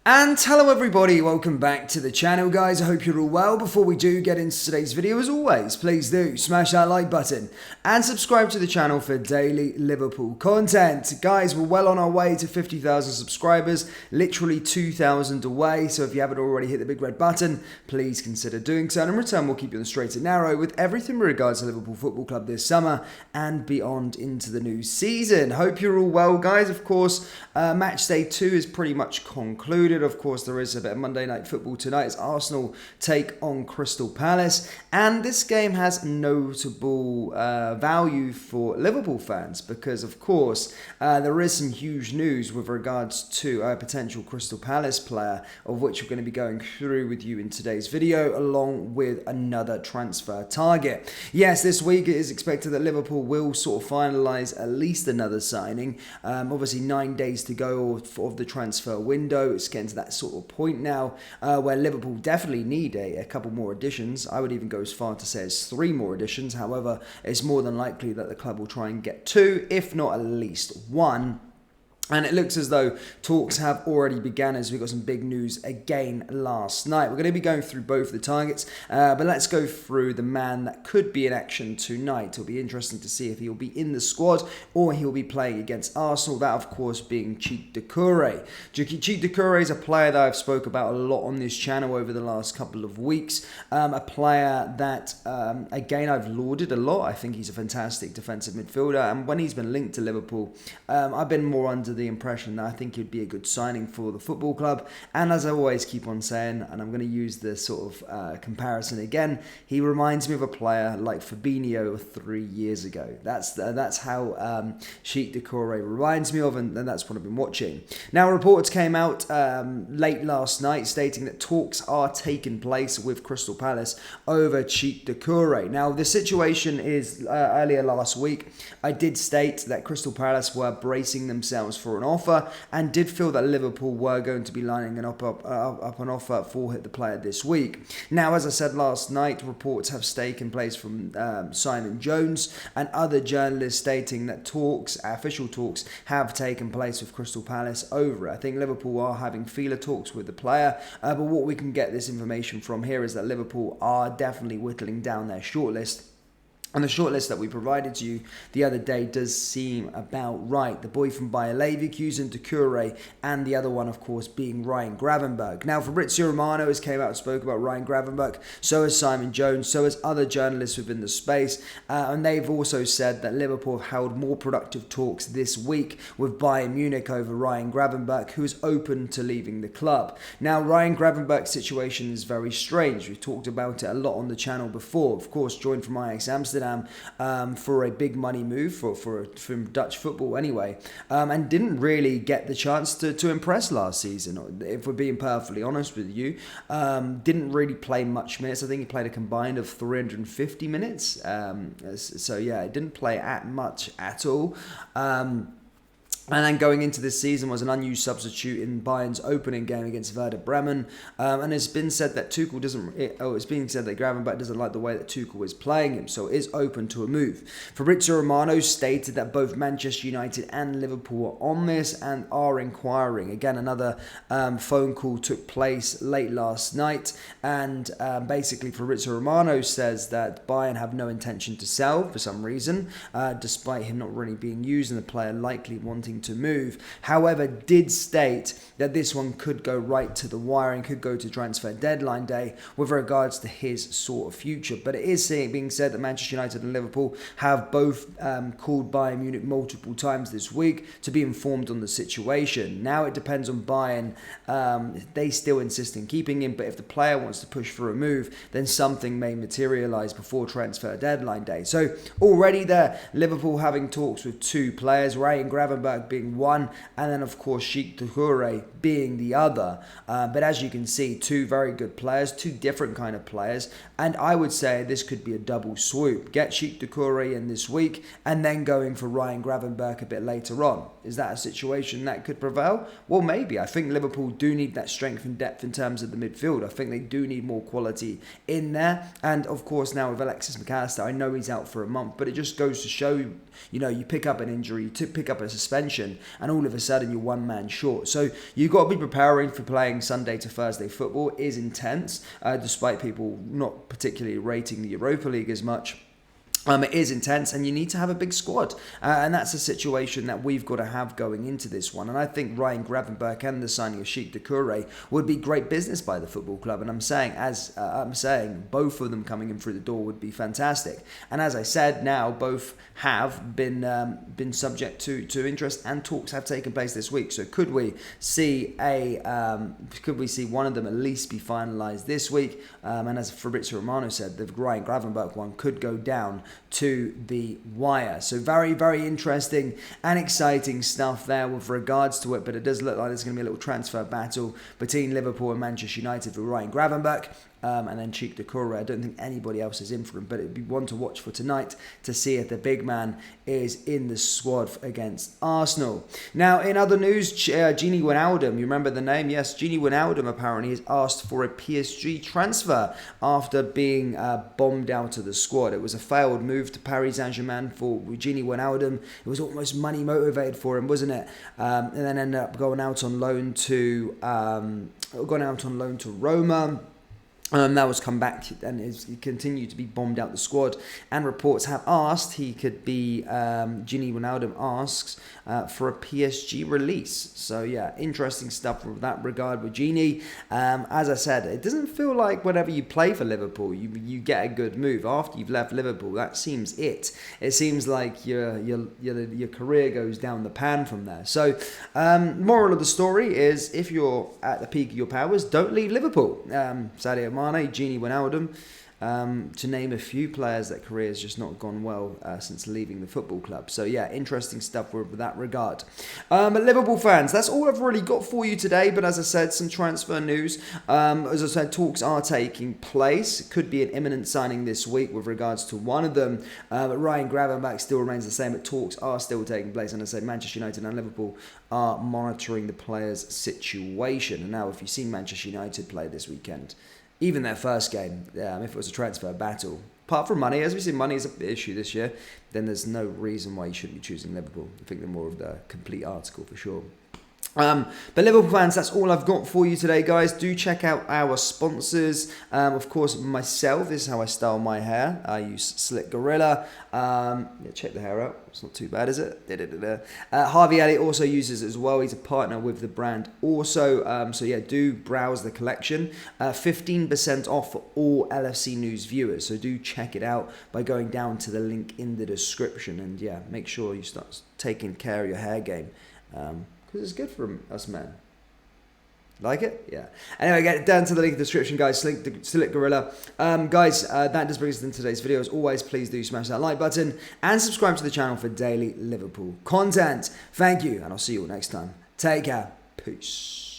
And hello everybody, welcome back to the channel guys. I hope you're all well. Before we do get into today's video, as always, please do smash that like button and subscribe to the channel for daily Liverpool content. Guys, we're well on our way to 50,000 subscribers, literally 2,000 away. So if you haven't already hit the big red button, please consider doing so. And in return, we'll keep you on the straight and narrow with everything in regards to Liverpool Football Club this summer and beyond into the new season. Hope you're all well guys. Of course, match day 2 is pretty much concluded. Of course, there is a bit of Monday night football tonight as Arsenal take on Crystal Palace. And this game has notable value for Liverpool fans because, of course, there is some huge news with regards to a potential Crystal Palace player, of which we're going to be going through with you in today's video, along with another transfer target. Yes, this week it is expected that Liverpool will sort of finalise at least another signing. Obviously, 9 days to go of the transfer window. It's getting to that sort of point now where Liverpool definitely need a couple more additions. I would even go as far to say as 3 more additions. However, it's more than likely that the club will try and get 2, if not at least 1. And it looks as though talks have already begun as we got some big news again last night. We're going to be going through both the targets, but let's go through the man that could be in action tonight. It'll be interesting to see if he'll be in the squad or he'll be playing against Arsenal. That, of course, being Cheick Doucoure. Cheick Doucoure is a player that I've spoke about a lot on this channel over the last couple of weeks. A player that, again, I've lauded a lot. I think he's a fantastic defensive midfielder. And when he's been linked to Liverpool, I've been more under the impression that I think he'd be a good signing for the football club. And as I always keep on saying, and I'm going to use this sort of comparison again, he reminds me of a player like Fabinho 3 years ago. That's how Cheick Doucoure reminds me of, and that's what I've been watching. Now, reports came out late last night stating that talks are taking place with Crystal Palace over Cheick Doucoure. Now, the situation is earlier last week, I did state that Crystal Palace were bracing themselves for an offer and did feel that Liverpool were going to be lining up an offer for the player this week. Now, as I said last night, reports have taken place from Simon Jones and other journalists stating that official talks have taken place with Crystal Palace over it. I think Liverpool are having feeler talks with the player, but what we can get this information from here is that Liverpool are definitely whittling down their shortlist. And the shortlist that we provided to you the other day does seem about right. The boy from Bayer Leverkusen, Doucoure, and the other one, of course, being Ryan Gravenberch. Now, Fabrizio Romano has came out and spoke about Ryan Gravenberch. So has Simon Jones. So has other journalists within the space. And they've also said that Liverpool have held more productive talks this week with Bayern Munich over Ryan Gravenberch, who is open to leaving the club. Now, Ryan Gravenberch's situation is very strange. We've talked about it a lot on the channel before. Of course, joined from Ajax Amsterdam for a big money move from Dutch football anyway, and didn't really get the chance to impress last season, if we're being perfectly honest with you. Didn't really play much minutes. I think he played a combined of 350 minutes, so yeah, it didn't play much at all. And then going into this season was an unused substitute in Bayern's opening game against Werder Bremen. And it's been said that it's being said that Gravenberch doesn't like the way that Tuchel is playing him, so it is open to a move. Fabrizio Romano stated that both Manchester United and Liverpool are on this and are inquiring. Again, another phone call took place late last night, and basically Fabrizio Romano says that Bayern have no intention to sell for some reason, despite him not really being used and the player likely wanting to move. However, did state that this one could go right to the wire and could go to transfer deadline day with regards to his sort of future. But it is being said that Manchester United and Liverpool have both called Bayern Munich multiple times this week to be informed on the situation. Now it depends on Bayern. They still insist in keeping him, but if the player wants to push for a move, then something may materialise before transfer deadline day. So already there, Liverpool having talks with 2 players, Ryan Gravenberch Gravenberch being one, and then of course Cheick Doucoure being the other. But as you can see, two very good players, two different kind of players, and I would say this could be a double swoop. Get Cheick Doucoure in this week, and then going for Ryan Gravenberch a bit later on. Is that a situation that could prevail? Well, maybe. I think Liverpool do need that strength and depth in terms of the midfield. I think they do need more quality in there. And of course, now with Alexis McAllister, I know he's out for a month, but it just goes to show you pick up an injury, you pick up a suspension, and all of a sudden you're one man short. So you've got to be preparing for playing Sunday to Thursday football. It is intense, despite people not particularly rating the Europa League as much. It is intense, and you need to have a big squad, and that's a situation that we've got to have going into this one. And I think Ryan Gravenberch and the signing of Cheick Doucoure would be great business by the football club. And I'm saying, both of them coming in through the door would be fantastic. And as I said, now both have been subject to interest, and talks have taken place this week. So could we see one of them at least be finalised this week? And as Fabrizio Romano said, the Ryan Gravenberch one could go down to the wire. So very, very interesting and exciting stuff there with regards to it. But it does look like there's going to be a little transfer battle between Liverpool and Manchester United for Ryan Gravenberch. And then Cheick Doucoure. I don't think anybody else is in for him, but it'd be one to watch for tonight to see if the big man is in the squad against Arsenal. Now, in other news, Georginio Wijnaldum, you remember the name? Yes, Georginio Wijnaldum apparently has asked for a PSG transfer after being bombed out of the squad. It was a failed move to Paris Saint-Germain for Georginio Wijnaldum. It was almost money motivated for him, wasn't it? And then ended up going out on loan to Roma. That was come back and he continued to be bombed out the squad, and reports have asked he could be Georginio Wijnaldum asks for a PSG release. So yeah, interesting stuff with that regard with Genie. As I said, it doesn't feel like whenever you play for Liverpool you get a good move after you've left Liverpool. That seems it. It seems like your career goes down the pan from there. So moral of the story is, if you're at the peak of your powers, don't leave Liverpool. Sadio Mane, Georginio Wijnaldum, to name a few players that career has just not gone well since leaving the football club. So yeah, interesting stuff with that regard. Liverpool fans, that's all I've really got for you today. But as I said, some transfer news. As I said, talks are taking place. It could be an imminent signing this week with regards to one of them. But Ryan Gravenberch still remains the same, but talks are still taking place. And as I said, Manchester United and Liverpool are monitoring the player's situation. And now, if you've seen Manchester United play this weekend, even their first game, if it was a transfer battle, apart from money, as we see, money is an issue this year, then there's no reason why you shouldn't be choosing Liverpool. I think they're more of the complete article for sure. But Liverpool fans, that's all I've got for you today, guys. Do check out our sponsors. Of course, myself, this is how I style my hair. I use Slick Gorilla. Check the hair out. It's not too bad, is it? Harvey Elliott also uses it as well. He's a partner with the brand also. So yeah, do browse the collection. 15% off for all LFC News viewers. So do check it out by going down to the link in the description. And yeah, make sure you start taking care of your hair game. Because it's good for us men. Like it? Yeah. Anyway, get down to the link in the description, guys. Select Gorilla. Guys, that does bring us into today's video. As always, please do smash that like button and subscribe to the channel for daily Liverpool content. Thank you, and I'll see you all next time. Take care. Peace.